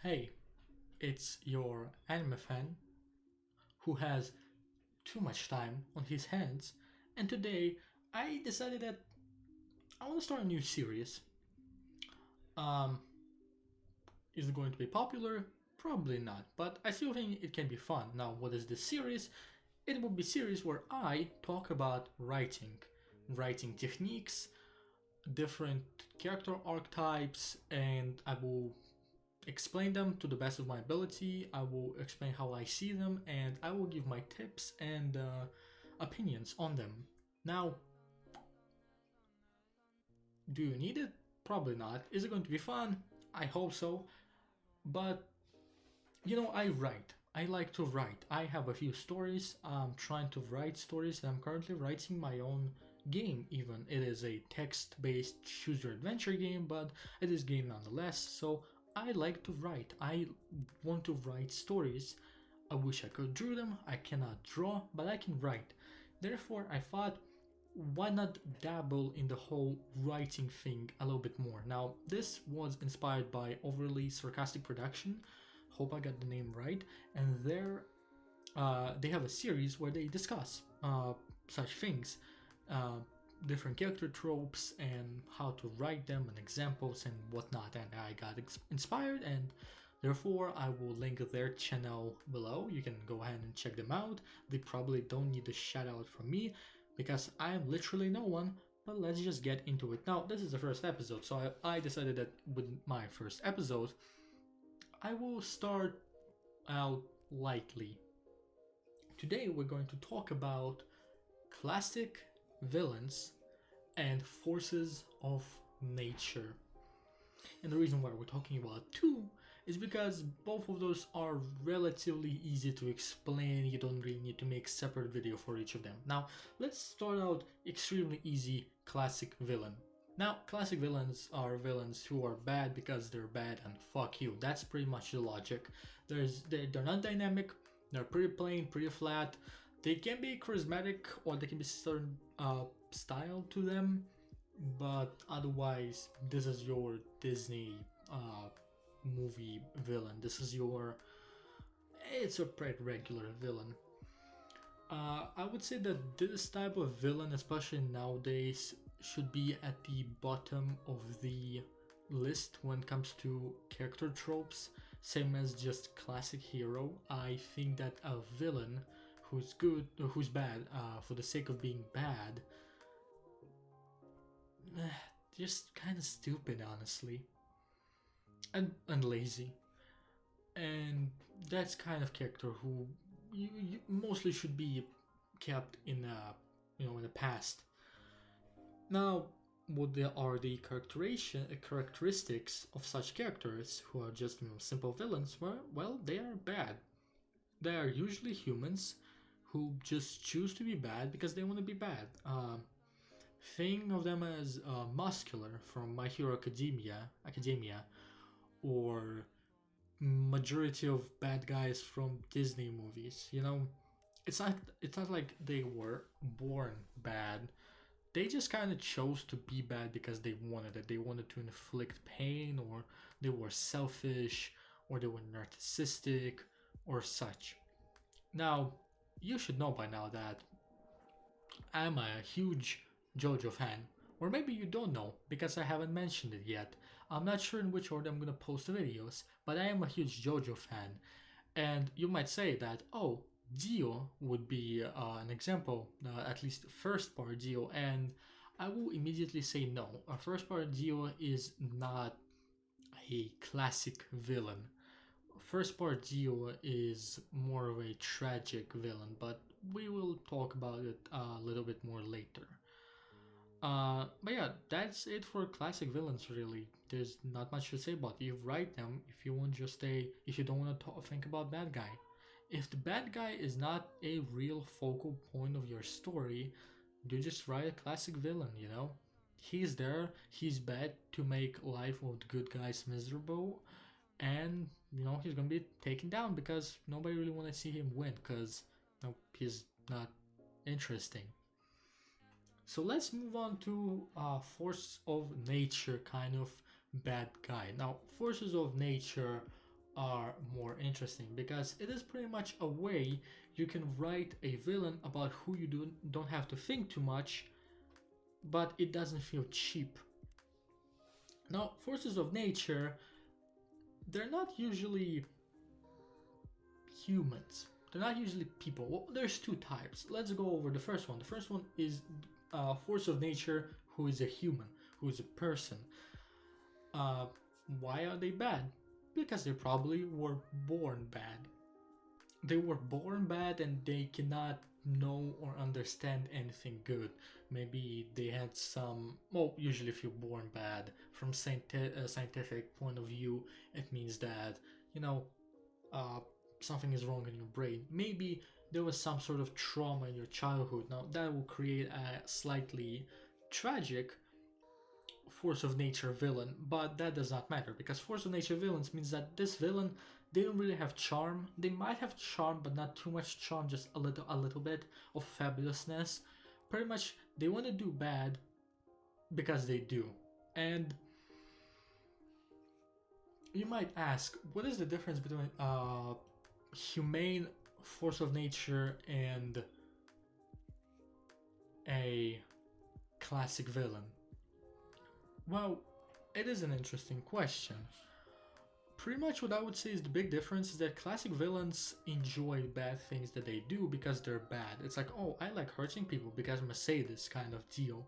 Hey, it's your anime fan who has too much time on his hands, and today I decided that I want to start a new series. Um, is it going to be popular? Probably not, but I still think it can be fun. Now, what is this series? It will be a series where I talk about writing techniques, different character archetypes, and I will explain them to the best of my ability. I will explain how I see them, and I will give my tips and opinions on them. Now, do you need it? Probably not. Is it going to be fun? I hope so. But I write. I like to write. I have a few stories. I'm trying to write stories, and I'm currently writing my own game. Even it is a text-based choose your adventure game, but it is game nonetheless. So I like to write. I want to write stories. I wish I could draw them. I cannot draw, but I can write. Therefore, I thought, why not dabble in the whole writing thing a little bit more? Now, this was inspired by Overly Sarcastic Production. Hope I got the name right. And they have a series where they discuss such things, uh, different character tropes and how to write them and examples and whatnot. And I got inspired, and therefore I will link their channel below. You can go ahead and check them out. They probably don't need a shout out from me because I am literally no one. But let's just get into it. Now, this is the first episode, so I decided that with my first episode, I will start out lightly. Today we're going to talk about classic villains and forces of nature. And the reason why we're talking about two is because both of those are relatively easy to explain. You don't really need to make separate video for each of them. Now, let's start out extremely easy. Classic villain. Now, classic villains are villains who are bad because they're bad and fuck you. That's pretty much the logic. They're not dynamic, they're pretty plain, pretty flat. They can be charismatic or they can be certain style to them, but otherwise, this is your Disney movie villain. This is your. It's a pretty regular villain. I would say that this type of villain, especially nowadays, should be at the bottom of the list when it comes to character tropes, same as just classic hero. I think that a villain who's good or who's bad for the sake of being bad, just kind of stupid, honestly, and lazy. And that's kind of character who you mostly should be kept in in the past. Now, what are the characteristics of such characters who are just simple villains? Well, they are bad. They are usually humans who just choose to be bad because they want to be bad. Think of them as Muscular from My Hero Academia, or majority of bad guys from Disney movies. It's not like they were born bad. They just kind of chose to be bad because they wanted it. They wanted to inflict pain, or they were selfish, or they were narcissistic, or such. Now, you should know by now that I'm a huge JoJo fan. Or maybe you don't know because I haven't mentioned it yet. I'm not sure in which order I'm gonna post the videos, but I am a huge JoJo fan. And you might say that, oh, Dio would be an example, at least first part Dio, and I will immediately say no. A first part Dio is not a classic villain. First part Dio is more of a tragic villain, but we will talk about it a little bit more later. But yeah, that's it for classic villains. Really, there's not much to say about it. You write them if you want just if you don't want to think about bad guy. If the bad guy is not a real focal point of your story, you just write a classic villain. He's there. He's bad to make life of the good guys miserable, and he's gonna be taken down because nobody really want to see him win because he's not interesting. So let's move on to force of nature kind of bad guy. Now, forces of nature are more interesting because it is pretty much a way you can write a villain about who you don't have to think too much, but it doesn't feel cheap. Now, forces of nature, they're not usually humans. They're not usually people. Well, there's two types. Let's go over the first one. The first one is a force of nature who is a human, who is a person. Uh, why are they bad? Because they probably were born bad. They were born bad and they cannot know or understand anything good. Maybe they had some. Well, usually, if you're born bad, from scientific point of view, it means that you know uh, something is wrong in your brain. Maybe there was some sort of trauma in your childhood. Now that will create a slightly tragic force of nature villain, but that does not matter because force of nature villains means that this villain, they don't really have charm. They might have charm, but not too much charm, just a little bit of fabulousness. Pretty much they want to do bad because they do. And you might ask, what is the difference between humane force of nature and a classic villain? Well, it is an interesting question. Pretty much what I would say is the big difference is that classic villains enjoy bad things that they do because they're bad. It's like, oh, I like hurting people because I'm a sadist kind of deal.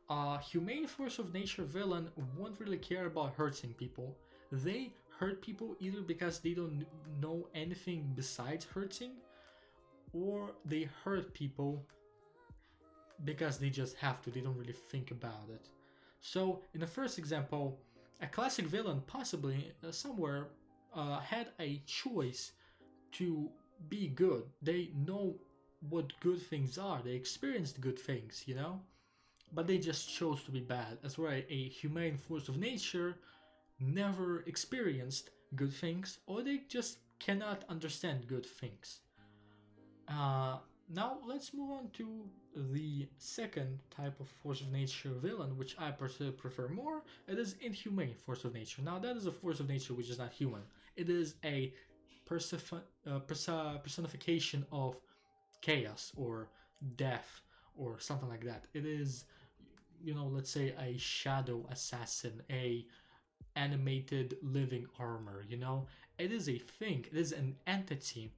A humane force of nature villain won't really care about hurting people. They hurt people either because they don't know anything besides hurting, or they hurt people because they just have to, they don't really think about it. So, in the first example, a classic villain possibly somewhere had a choice to be good. They know what good things are, they experienced good things, but they just chose to be bad. That's why a humane force of nature never experienced good things, or they just cannot understand good things. Uh, Now let's move on to the second type of force of nature villain, which I personally prefer more. It is inhumane force of nature. Now that is a force of nature which is not human. It is a personification of chaos or death or something like that. It is, let's say a shadow assassin, a animated living armor. It is a thing. It is an entity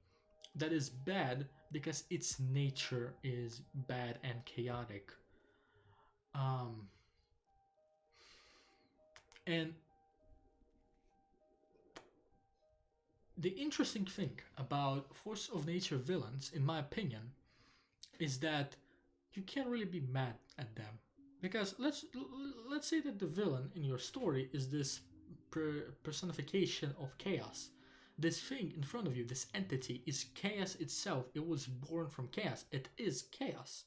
that is bad because its nature is bad and chaotic. Um, and the interesting thing about force of nature villains, in my opinion, is that you can't really be mad at them because let's say that the villain in your story is this personification of chaos. This thing in front of you, this entity, is chaos itself. It was born from chaos. It is chaos.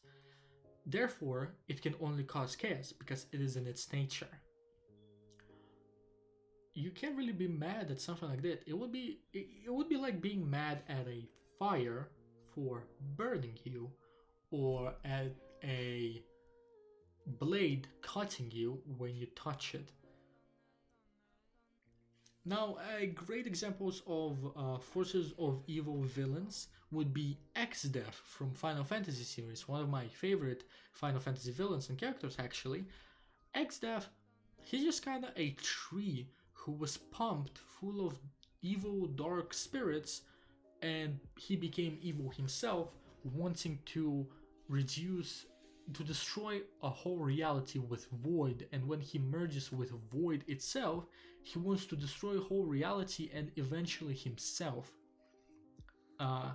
Therefore, it can only cause chaos because it is in its nature. You can't really be mad at something like that. It would be like being mad at a fire for burning you, or at a blade cutting you when you touch it. Now, great examples of forces of evil villains would be X-Death from Final Fantasy series, one of my favorite Final Fantasy villains and characters actually. X-Death, he's just kind of a tree who was pumped full of evil, dark spirits, and he became evil himself, wanting to reduce, to destroy a whole reality with Void. And when he merges with Void itself, he wants to destroy a whole reality and eventually himself. Uh,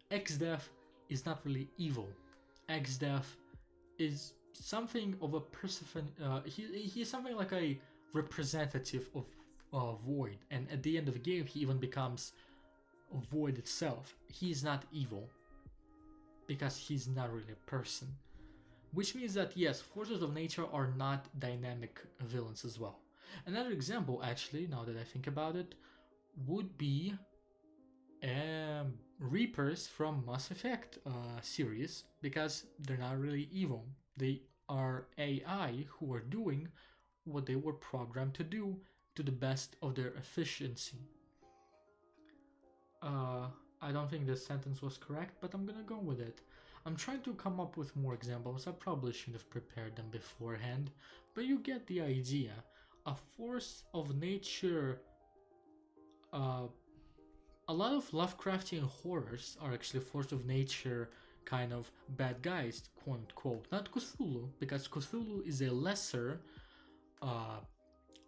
X-Death is not really evil. X-Death is something of a person. He's something like a representative of Void, and at the end of the game, he even becomes Void itself. He's not evil because he's not really a person. Which means that yes, forces of nature are not dynamic villains as well. Another example, actually, now that I think about it, would be Reapers from Mass Effect series, because they're not really evil. They are AI who are doing what they were programmed to do to the best of their efficiency. Uh, I don't think this sentence was correct, but I'm gonna go with it. I'm trying to come up with more examples. I probably should have prepared them beforehand, but you get the idea. A force of nature. Uh, a lot of Lovecraftian horrors are actually force of nature kind of bad guys, quote unquote. Not Cthulhu, because Cthulhu is a lesser uh,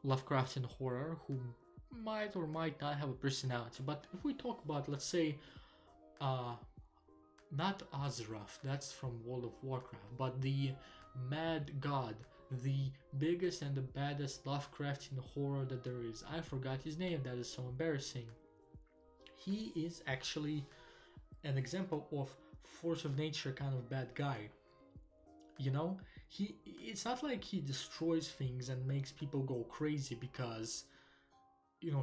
Lovecraftian horror who might or might not have a personality. But if we talk about, let's say, uh, not Azeroth, that's from World of Warcraft, but the Mad God, the biggest and the baddest Lovecraftian horror that there is. I forgot his name, that is so embarrassing. He is actually an example of force of nature kind of bad guy. You know, it's not like he destroys things and makes people go crazy because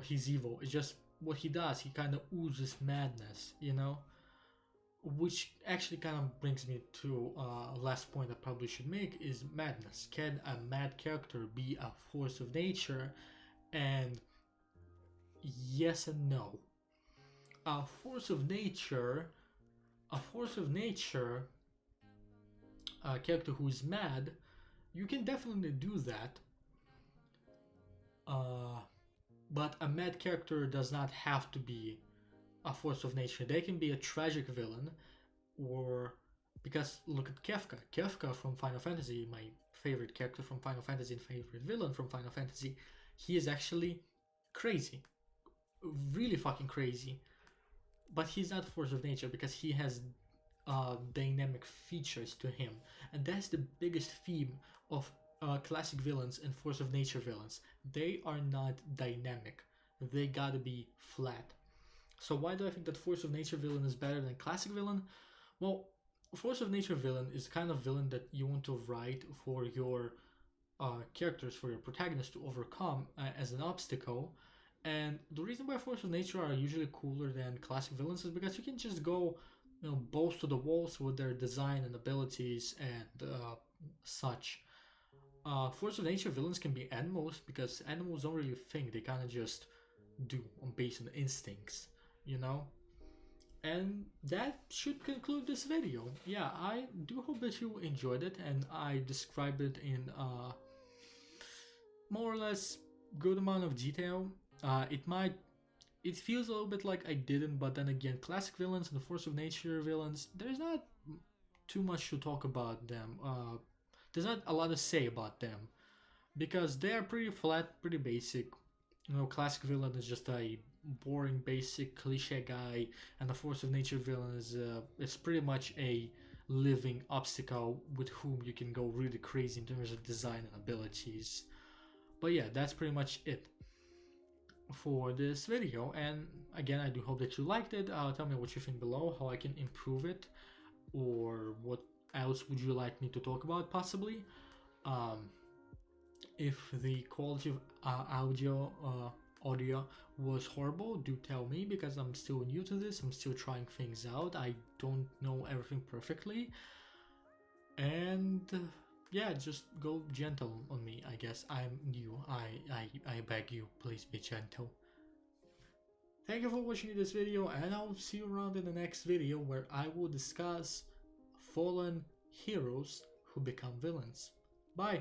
he's evil. It's just what he does. He kind of oozes madness, which actually kind of brings me to last point I probably should make is madness. Can a mad character be a force of nature? And yes and no. A force of nature, a character who is mad, you can definitely do that. But a mad character does not have to be a force of nature. They can be a tragic villain, or because look at Kefka. Kefka from Final Fantasy, my favorite character from Final Fantasy and favorite villain from Final Fantasy, he is actually crazy, really fucking crazy. But he's not a force of nature because he has dynamic features to him, and that's the biggest theme of classic villains and force of nature villains. They are not dynamic. They gotta be flat. So why do I think that force of nature villain is better than classic villain? Well, force of nature villain is kind of villain that you want to write for your characters, for your protagonists to overcome as an obstacle. And the reason why force of nature are usually cooler than classic villains is because you can just go, balls to the walls with their design and abilities and such. Force of nature villains can be animals because animals don't really think; they kind of just do based on instincts, you know. And that should conclude this video. Yeah, I do hope that you enjoyed it, and I described it in more or less good amount of detail. It feels a little bit like I didn't, but then again, classic villains and the force of nature villains, there's not too much to talk about them. There's not a lot to say about them because they are pretty flat, pretty basic. Classic villain is just a boring, basic, cliche guy, and the force of nature villain is it's pretty much a living obstacle with whom you can go really crazy in terms of design and abilities. But yeah, that's pretty much it for this video, and again, I do hope that you liked it. Tell me what you think below, how I can improve it, or what else would you like me to talk about possibly. If the quality of audio was horrible, do tell me because I'm still new to this. I'm still trying things out. I don't know everything perfectly. And yeah, just go gentle on me, I guess. I'm new. I beg you, please be gentle. Thank you for watching this video, and I'll see you around in the next video where I will discuss fallen heroes who become villains. Bye!